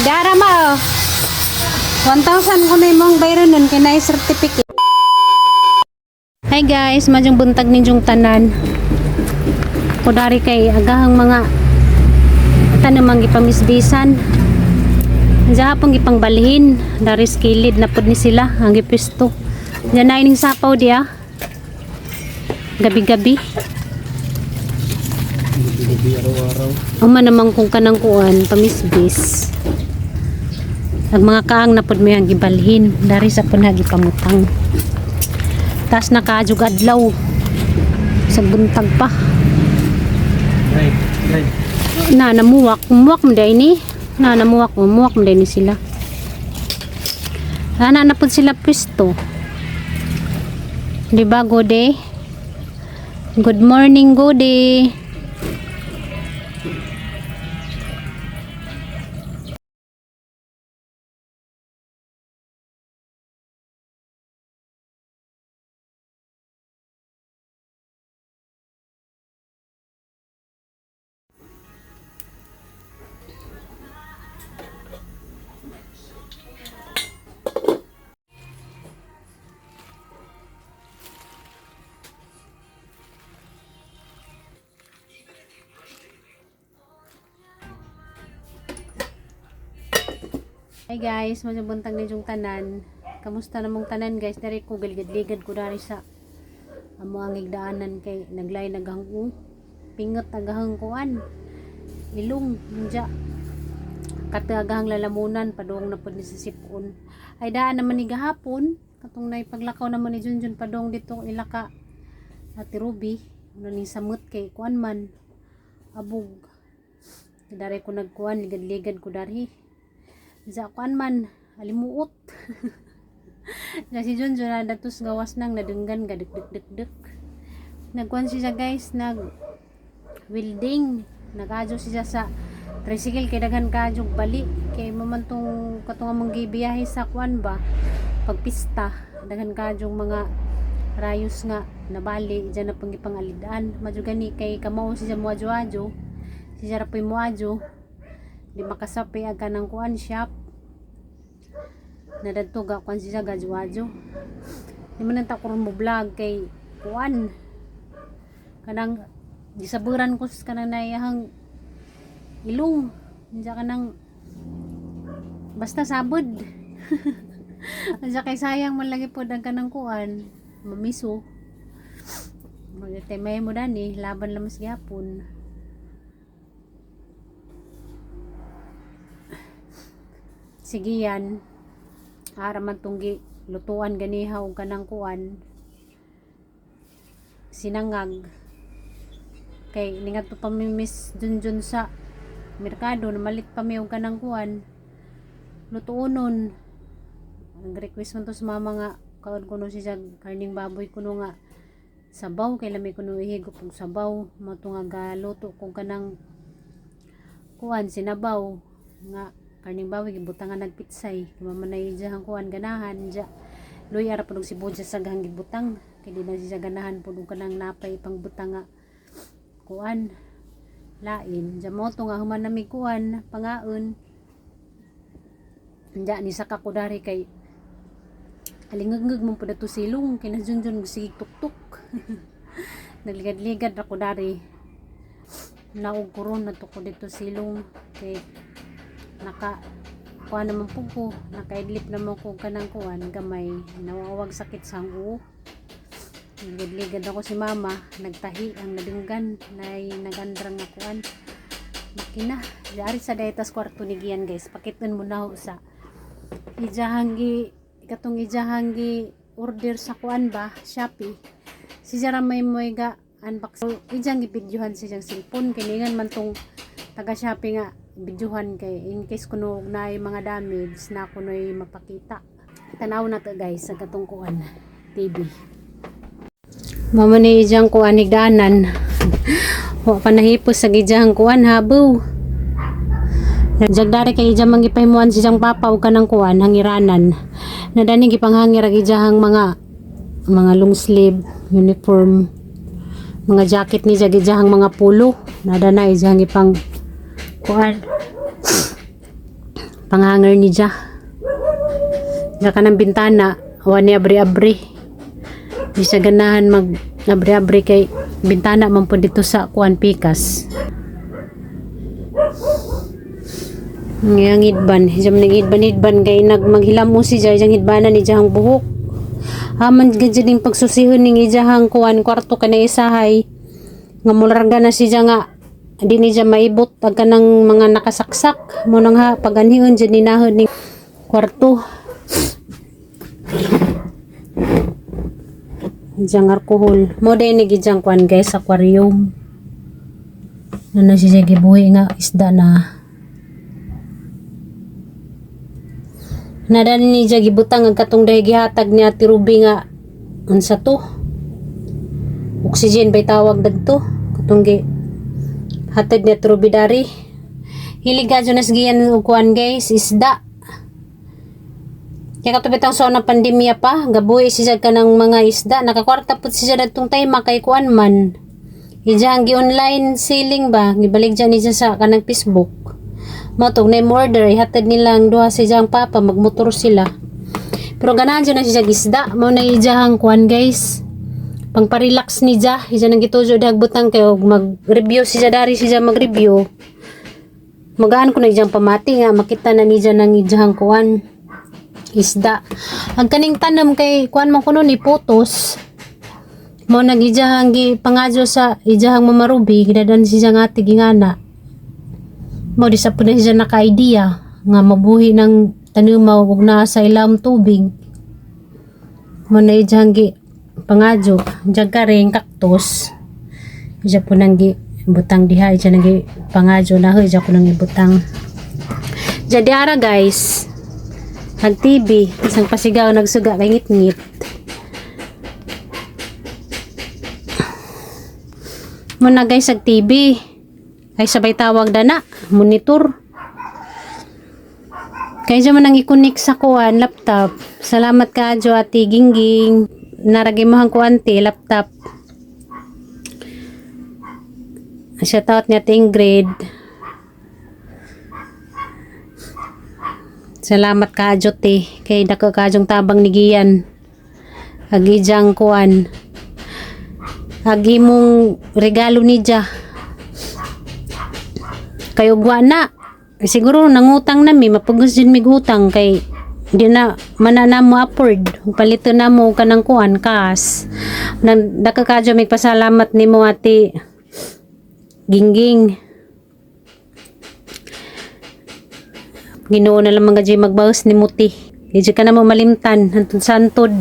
Dara ma, 1,000 ko na imong bayro nun, kinay certificate. Hi guys, majong buntag ninyong tanan. Kudari kay agahang mga tanamang ipamisbisan. Diyan pong ipangbalhin, dari skilid na pud ni sila, ang gipisto. Diyan na ining sapaw dia. Gabi-gabi. Araw-araw. Uma namang kung kanang kuan, pamisbis. Ang mga kaang na pud may ang gibalhin, dari sa punagi pamutang. Tas nakajug adlaw. Sa buntag pa. Right. Na namuwak mo day namuwak mo day ni sila. Na pud sila pwesto. Di ba Gode? Good morning Gode. Hi guys, masabuntang ninyong tanan. Kamusta namong tanan guys? Dari ko galigad-ligad ko dari sa amo ang igdaanan kay naglay naghang pingot agahang kuan. Ilong nja. Katagahang lalamunan padung na pud ni sa sipon. Ay daan naman ni gahapon katong nay paglakaw naman ni Junjun padung dito ilaka Ate Ruby ano ni samot kay kuan man abog. Dari ko nagkuan ligad-ligad ko dari. Sa kuan man alimuot. Na si Junjun na datos gawas nang nadenggan gadek-dek-dek. Nagkuan siya guys, nag welding. Nag-adyo siya sa tricycle kay daghan kaadyo bali kay mamantong katong among gibiyahe sa kuan ba pagpista daghan kaadyo mga rayos nga nabali diyan na pangipang alidaan madyo gani kay kamao siya muadyo-adyo siya ra poy muadyo di makasapi aga ng kuan shop nadadto ga kuan siya gadyo-adyo di man ta kuron mo vlog kay kuan kanang gisaburan ko kanang naiyahang ilong diya kanang basta sabod diya kay sayang man lagi pod ang kanang kuan mamiso magtemay mo dani laban lamas gyapon. Sige yan araman tunggi lutuan ganiha og kanang kuan sinangag kay ningadto pa mi Miss Junjun sa merkado namalit pa mi og kanang kuan lutuonon ang request man to sa mama nga kaon kuno siya karning baboy kuno nga sabaw kay lami kuno ihigop og sabaw mo to nga galuto kung kanang kuan sinabaw nga karning baboy gibutangan nagpitsay mamanay diya ang kuan ganahan diya luy ara pud og sibuyas sa gahang gibutang kay di na siya ganahan pud og kanang napay pang butang nga kuan lain diya mo to nga human nami kuan pangaon diya ni sa kakudari kay alingag mo pud ato silong kay na Junjun sige tuktok nagligad-ligad ra ko dari naog kuron na to ko dito silong kay naka kuan naman po ko nakaidlip naman ko kanang kuan gamay nawawag sakit sa uo ligad-ligad ako si mama nagtahi ang nadunggan nay nagandrang nga kuan makina dari sa daytas kwarto ni Gian guys pakiton mo na sa ijahangi katong ijahangi order sa kuan ba Shopee si Jara may ga unbox ijang gibidyohan siyang cellphone kiningan man tong taga Shopee nga videohan kay in case kuno na mga damage na kuno'y mapakita tanaw na to guys sa katong kuan TV mama ni ijang kuan higdanan wa pa nahipos sa gijang kuan habu jagdare kay ijang mangipaymuan si jang papa ug kanang kuan hangiranan nadani gipanghangir ag ijang mga long sleeve uniform mga jacket ni jagijang mga pulo nada na ijang ipang kuan panghanger ni Diya. Diya ka ng bintana, awan ni abri-abri. Di sa ganahan mag abri-abri kay bintana man po dito sa kuan pikas. Ngayang idban, hijam nang idban kay nagmaghilam mo si Diya, ijang idbanan ni Diyahang buhok. Haman gadya din pagsusihon ning ijahang kuan kwarto kanay isahay. Nga mularga na si Diya nga di ni Diya maibot ag kanang mga nakasaksak mo nang ha paganhion dyan ninahon ning kwarto. Ijang alcohol mo din ni gijang kuan guys, aquarium na siya gibuhi nga isda na nadan ni Diya gibutang ang katong dahi gihatag ni Ate Ruby nga unsa to, oxygen bay tawag dagto katong gi hatag ni Ate Ruby dari. Hilig gadyo nas giyan og kuan guys, isda. Kaya katubitang so na pandemya pa, gabuhi siya ka ng mga isda, nakakwarta pud siya dagtong time kay kuan man. Ijang gi-online selling ba, gibalik dyan niya sa kanang Facebook. Matog na order, ihatid nilang duha sa ijang papa, magmotor sila. Pero ganahan dyan na siya gisda, mo na ijahang kuan guys. Pang parelax ni Diya, ija nang gitujo dagbutang kayo, mag-review siya dari siya mag-review. Magaan ko na ijang pamati nga, makita na ni Diya nang ijahang kuan isda. Ang kaning tanam kay kuan man kuno ni putos. Mo nag ijahang gi pangadyo sa ijahang mamarubi, gidadan siya nga tigingana. Mo di sa puna siya naka-idea nga mabuhi ng tanumaw ug naa sa ilam tubig. Mo na ijahang gi pangadyo jaga ring kaktus. Ija po nang gi butang diha, ija nang gi pangadyo na ija ko nang ibutang. Jadi ara guys, nag TV, isang pasigaw nagsuga kay ngit-ngit. Muna guys ag TV ay sabay tawag dana monitor kay dyan man ang i-connect sa kuan laptop. Salamat ka jo Ate Gingging, naragi mo hang kuan ti laptop. Shout out ni Ate Ingrid, salamat ka jo ti kay dako ka jong tabang ni Gian agi jang kuan agi mong regalo ni Diya kayo gwa na. Siguro nangutang nami, mapugos din mig utang kay di na manana mo afford. Palito na mo kanang kuan kas. Nang dakakadyo mig pasalamat nimo Ate Gingging. Ginoo na lang mga magbawas ni muti. Di ka na mo malimtan hantod santod.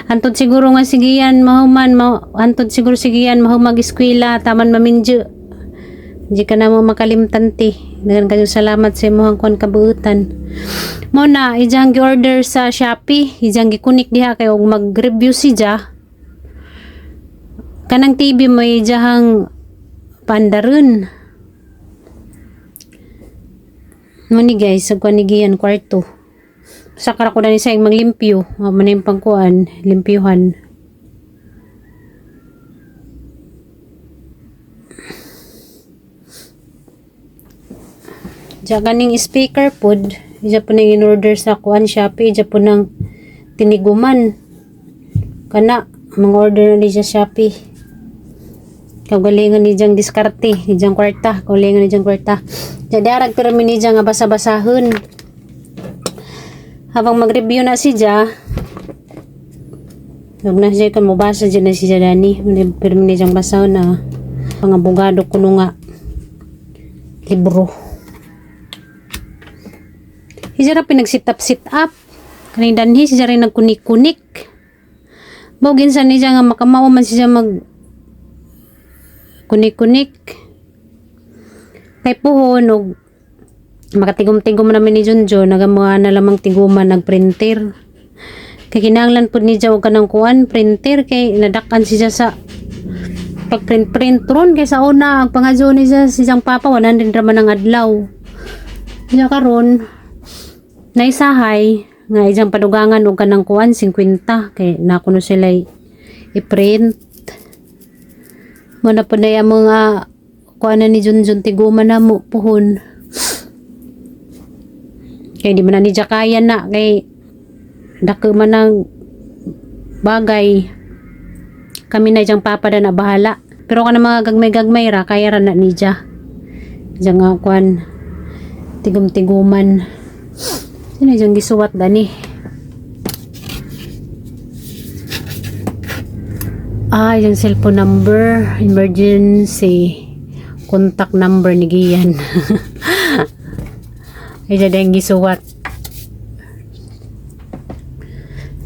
Hantod siguro nga sigiyan mahuman hantod siguro sigiyan mahumag eskwela taman maminjo. Di ka na mo makalimtan ti. Dagan kayong salamat sa imuhang kuan kabuutan. Mo na ijang gi-order sa Shopee, ijang gi-kunik diha kay og mag-review si Diya. Kanang TV mo ijahang pandaron. Mo ni guys, sa kuan ni Gian kwarto. Sakara ko na ni sayang maglimpyo, manim pang kuan, limpyuhan. Diya kaning speaker pod, diya po nang in-order sa kuan Shopee, diya po nang tiniguman. Kana, mga order na diya Shopee. Kagalingan ni diyang diskarte, ni diyang kwarta, kagalingan ni diyang kwarta. Diya darag pero ni diyang nga basa-basahon. Habang mag-review na si Diya, huwag na siya kung mabasa dyan na si Diya Dani. Pero ni diyang basahon na pang-abogado ko nga libro. Siya rin pinag-sit up. Kaning danhi, siya rin nagkunik-kunik. Bawagin sa niya nga makamawa man siya mag kunik-kunik. Kay puhon, o makatigom-tigom namin ni Junjo, nagamuha na lamang tiguman, nagprinter. Kay kinanglan po ni Jaw ka ng kuan, printer, kay nadakan siya sa pag-print ron, kay sa una, ang pangadyo ni siyang papa, 100 raman ang adlaw. Siya karon naisahay nga ijang padugangan og kanang kuan 50 kay nakuno sila i-print mo na po na mga kuan ni Junjun tiguman na mo puhon. Kay di man na ni siya kaya na kay dako man ng bagay. Kami na diyang papa na bahala. Pero kana mga gagmay-gagmay ra kaya ra na ni siya. Diyan nga kwan tigum-tiguman. Sino diyang gisuwat dani? Yung cellphone number, emergency contact number ni Gian. Ay dyan gisuwat.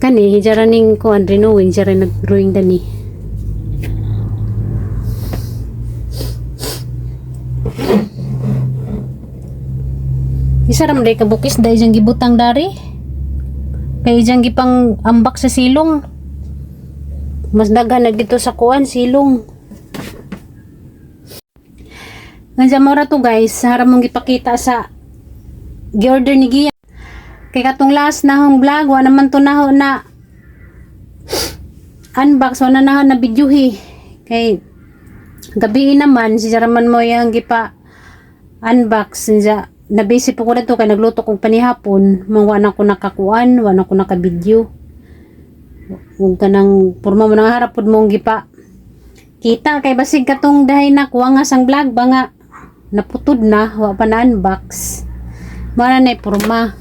Kani, dyan ning kuan renewing, dyan nag-drawing dani. Isa ram day kabukis day dyan gibutang dari. Kaya dyan gipang ambak sa silong. Mas dagan na dito sa kuan silong. Nga mora to guys, harap mong ipakita sa gi-order ni Gia. Kay katong last na hong vlog, wala naman to na unbox, wala na videohi. Kay gabi naman, si Jaraman mo yung gipa unbox. Nabisi po ko na to, kay nagluto kong panihapon. Wala ko nakakuan, wala ko naka-video. Huwag ka nang purma mo nang harapod mong gipa. Kita, kay basig katong dahay na kuha nga sang vlog, ba nga naputod na, wala pa na unbox. Mara na purma.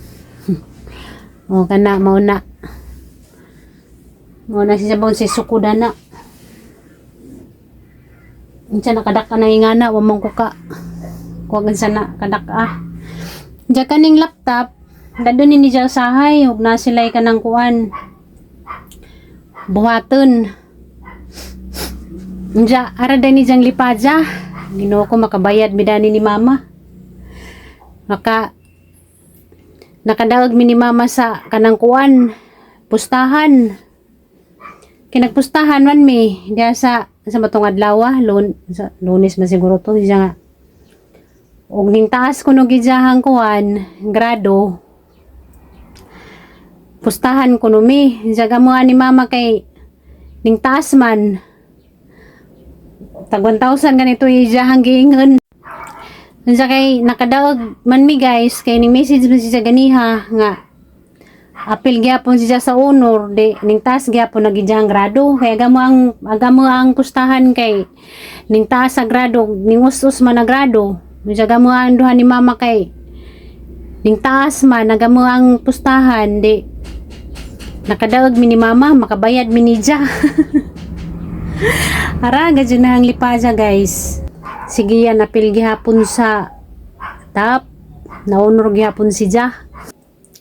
O kana mauna. Mauna si sabon si sukuda na. Unsa nakadaka na ingana wa mong kuka. Kuwagan sana kadaka. Diya kaning laptop, dadon ni diya sahay ug na silay kanang kuan. Buhaton. Diya ara dani jang lipaja. Ginoo ko makabayad midani ni mama. Nakadaog mi ni mama sa kanang kuan pustahan. Kinagpustahan man mi diya sa matong adlaw, sa Lunes man siguro to diya nga. Og ning taas kuno gidjahang kuan grado. Pustahan kuno mi diya gamuan ni mama kay ning taas man tag 1,000 ganito ijahang giingon. Nandiya kay nakadaog man mi guys, kay ning message man siya ganiha nga apil gyapon siya sa honor, de ning taas gyapon nagijang grado. Kaya agamo ang pustahan kay ning taas sa grado, ning us-us man na grado. Nandiya gamo ang duha ni mama kay ning taas man nagamo ang pustahan, de nakadaog mi ni mama, makabayad mi ni siya. Ara gadyo na ang lipaja guys. Sige yan, apil gihapon sa top. Naunor gihapon si Jah.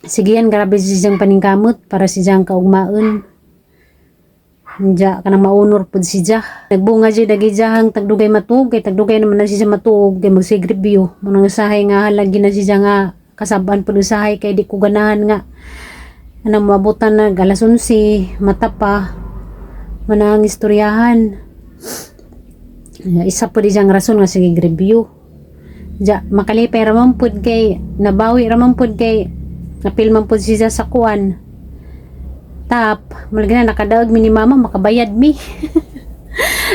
Sige yan, grabe si Jang paningkamot para si Jang kaugmaon. Diya kanang maunor po si Jah. Nagbunga dyan dagi Jahang tagdugay matug. Kay tagdugay naman na si Jah matug. Kay magsigribyo. Munang usahay nga halagi na si Jah nga kasabaan po usahay. Kay di ko ganahan nga. Anang mabutan na alas 11. Mata pa. Manang istoryahan. Isa po di siyang rason nga sige review. Diya, makalipay ramang pud kay, nabawi ramang pud kay, napil man pud siya sa kuan. Tap, malagyan na nakadaog mi ni mama, makabayad mi.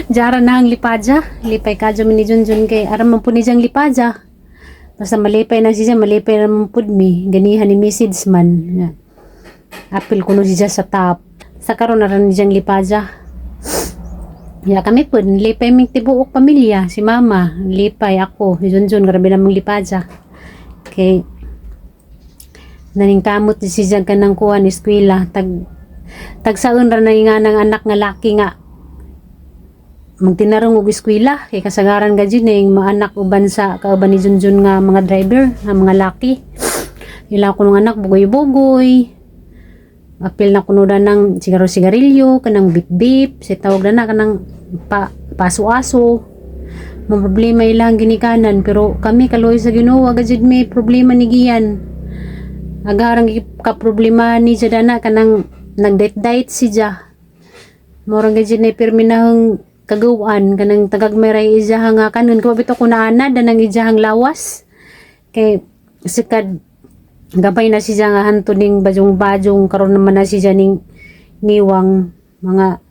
Diya na ang lipaja. Lipay kadyo mi ni Junjun kay, aram man pud ni siyang lipaja. Basta malipay na siya, malipay ramang pud mi. Ganihan ni message man. Apil kuno siya sa top. Sa karon na rin ni siyang lipaja. Ya kami po, lipay ming tibuok pamilya, si mama, lipay ako, si Junjun, grabe namang lipaja. Okay. Naningkamot si Jang kanang kuhan, eskwela, tagsaon ra na nga ng anak nga laki nga. Magtinarong og eskwela, kay kasagaran ga dyan yung mga anak uban sa kauban ni Junjun nga mga driver, nga mga laki. Ila ko ng anak, bugoy-bugoy. Apil na kuno na ng sigaro-sigarilyo, kanang bip-bip, si tawag na kanang paso-aso. Mga problema ilang ginikanan, pero kami kaloy sa Ginoo, agad may problema ni Gian. Agarang ka problema ni Jadana kanang nagdate-date si Ja. Morang gajid na pirminahong kagawan, kanang tagagmeray ijahang kanon, kumabito ko na anad, danang ijahang lawas. Kay sikad gabay na siya nga hanto ning bajong-bajong karon naman na siya ning niwang mga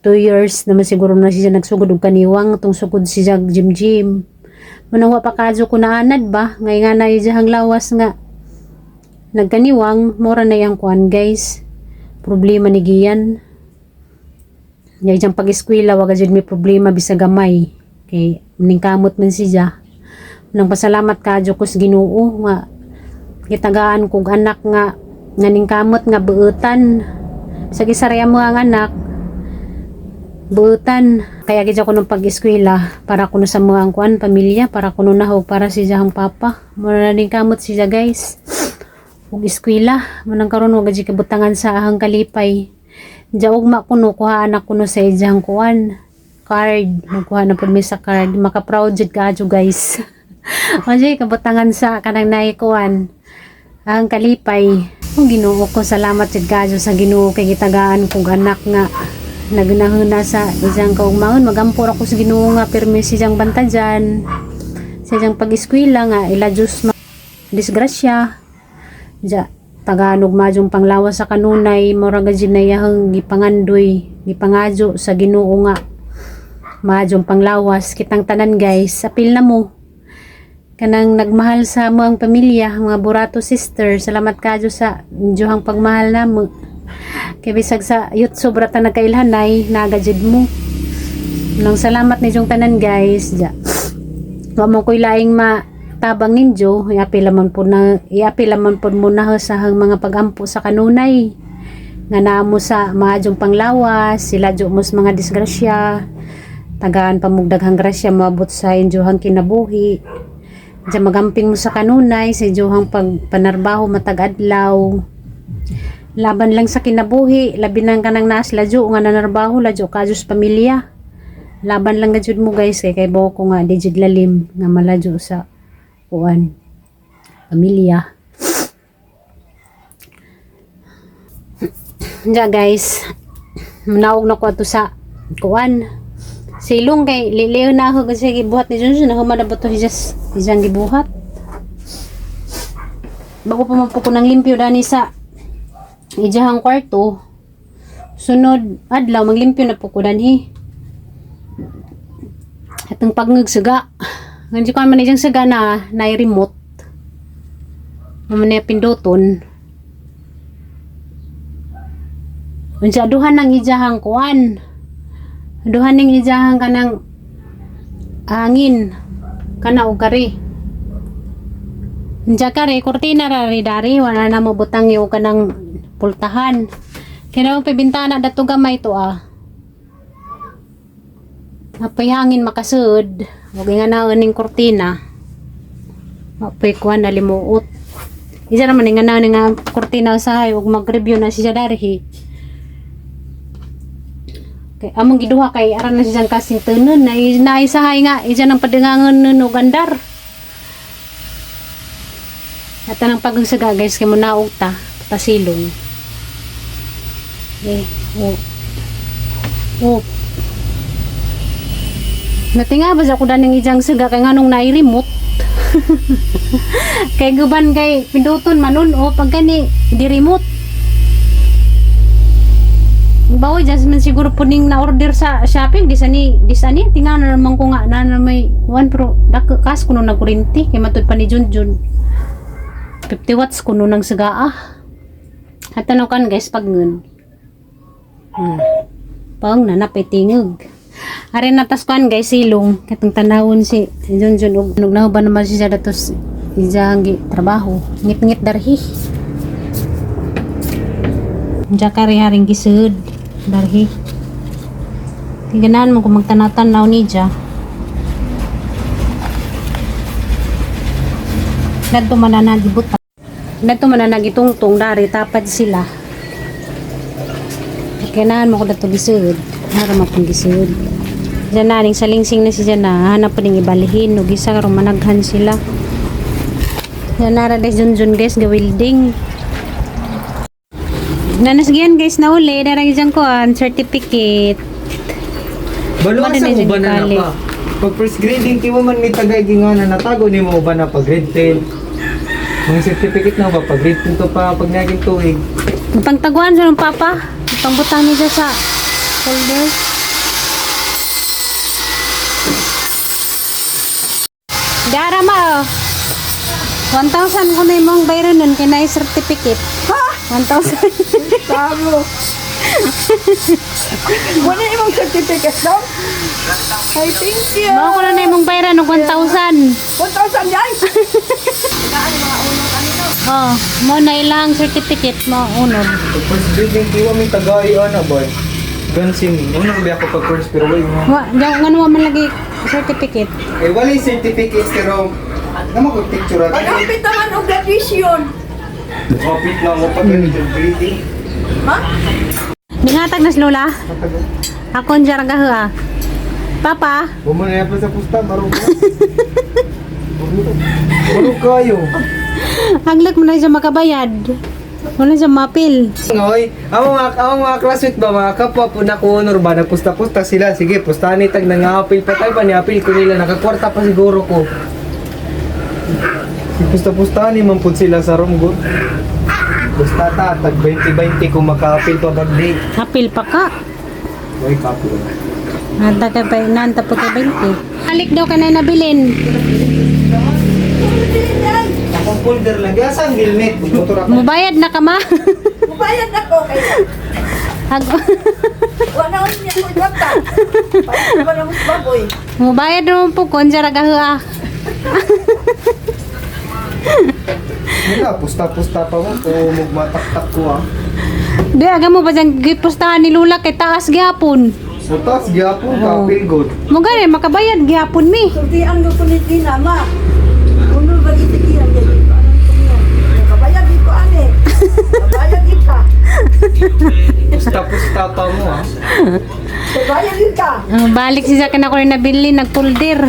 2 years naman siguro na siya nagsugod og kaniwang tong sugod siya gym-gym. Manang wa pa kadyo ko na anad ba ngay nga na ijahang lawas nga nagkaniwang mura na yang kuan guys. Problema ni giyan. Nya jang pag-eskwela wa gajud mi problema bisag gamay. Kay ningkamot man siya. Nang pasalamat kadyo ko sa Ginoo nga gitagaan kog anak nga ningkamot nga buutan. Sa gisaraya mo ang anak buutan. Kaya gidya ko ng pag-eskwela para kuno sa mga kuan pamilya, para kuno nahog para si jahang papa. Mura ningkamot siya guys. Ug eskwela manang karon wa gid kabutangan sa ahang kalipay. Diya ugma kuno kuha anak kuno sa ijang kuan card, magkuha na pud mi sa card, maka-proud jud kadyo guys. Kasi kabutangan sa kanang naikuan ang kalipay. Ang Ginoo ko, salamat jud kadyo sa Ginoo kay gitagaan kog anak nga nagnahuna sa ijang kaugmaon. Magampor ako sa Ginoo nga pirmi siyang bantajan sa ijang pag-eskwela nga ila Diyos disgrasya. Ja Tagalog majong panglawas sa kanunay mura gajud na yahang gipangandoy gipangadyo sa Ginoo nga majong panglawas kitang tanan guys. Apil na mo kanang nagmahal sa mo ang pamilya mga burato sister, salamat kadyo sa injohang pagmahal namo kay bisag sa YouTube rata nagkailhanay nagajud mo nang salamat ni jong tanan guys. Wa mo koy laing tabang ninyo, iapilaman po muna sa mga pagampo sa kanunay nga namo sa maadjong panglawas sila jumos mga disgrasya tagaan pamugdaghang grasya maabot sa injohang kinabuhi. Diya magamping mo sa kanunay sa injohang pagpanarbaho matag adlaw laban lang sa kinabuhi, labi nang kanang naas ladyo nga nanarbaho ladyo kajos pamilya, laban lang gajud mo guys kay buo ko nga digid lalim nga maladyo sa kuan pamilya. Diya guys, manaog na ko ato sa kuan silong kay liliw na ako kasi gibuhat ni Johnson na humadabot to hijang gibuhat bago pa mapuko ng limpyo dani sa ijahang kwarto. Sunod adlaw maglimpyo na puko danhi atong pagngagsaga nga ko man ijang saga na remote man pinduton unsa duhan ng ijahang kuan, duhan ning ijahang kanang hangin kana og kari unsa kari kurtina ra dari wala na mo butang yo kanang pultahan kaya pa bintana dato gamay to apay hangin makasud wag nga na ning kurtina apay kuan nalimuot isa naman nga na nga kurtina usahay ug mag-review na siya darhi kay among giduha kay aran na siyang kasing tunon na naisahay nga isa nang padengangon no gandar at nang pagsaga guys kay mo naog ta pasilong natinga ba sa kuda ng ijang saga kay nganong nai-remote kay guban kay pinduton manon pag gani di remote bawo jasman siguro puning na order sa shopping disani tingnan na naman ko nga na may 1 pro kas kuno na kuryente kay matud pa ni Junjun 50 watts kuno nang sagaa at ano kan guys pag ngun pang nanapay tingog are natas kan guys silong katong tanawon si Junjun og nagnahuban naman siya datos ijang trabaho ngit-ngit darhi jakari haring gisud darhi tiganahan mo kung magtanatan-tanaw ni Dja nadto manana gitungtong dari tapad sila tiganahan mo ko dato gisud para mapang gisud dyan naring salingsing na siya na hanap pa ning ibalihin no gisa karong managhan sila dyan nara guys Junjun guys gawilding nanasgian guys na uli darang isang kuan certificate baluasan mo ba na pa pag first grading kiwa man may tagay ginga na natago ni mo ba na pag grade 10 mga certificate na ba pag grade 10 to pa pag naging tuig pangtaguan sa ng papa pangbutang niya sa folder Dara ma 1,000 ko na yung bayro nun, kaya na certificate. Ha? 1,000. Tamo. Wala imong certificate daw? Ay, thank you. Mao ko na na yung bayro ng 1,000. 1,000 yan? Oh, mo na ilang certificate mo unod. Pag first grading kiwa may tagay ana boy. Gansin. Una ba ako pag first pero wala nga. Wa, ngano man lagi certificate. Eh wala yung certificate pero naman ko picture at. Pag-apit naman o graduation. Kapit lang mo pag ganito grading. Ha? Nihatag na si Lola. Ako njara gaha. Papa, Bumana pa sa pusta baro ko. Baro kayo. haglag mo na siya makabayad. Wala siya mapil. Ngoy, ang mga classmate ba mga kapwa po na honor ba nagpusta-pusta sila. Sige, pustahan ni tag nang-apil pa tayo pa ni-apil ko nila nakakwarta pa siguro ko. Pusta-pustahan ni man pud sila sa room good. Pusta ta tag 20-20 kung maka-apil to agad day. Apil pa ka. Oy, kapwa. Nanta ka pa, nanta po ka 20. Alik daw ka na nabilin. Akong folder lang. Kaya saan gilmet? Motor ako. Mubayad na ka ma. Mubayad ako kaya. Wala ko niya ko data. Paano ba naman baboy? Mubayad naman po kung njara gaha. Wala, pusta-pusta pa mo kung magmatak-tak ko ah. Di, aga mo ba dyan gipustahan ni Lula kay taas gihapon. Putas, gyapon, Oo. kapil good. Mo gani makabayad gihapon mi. Sulti ang gupunit din ama. Uno ba itikihan dyan? Anong kumiyan? Kabayag dito ane. Kabayag ka. Pusta-pusta pa mo ah. Kabayag ka. Balik siya ka na ko rin nabili nagpulder.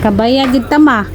Kabayad gid ta ma.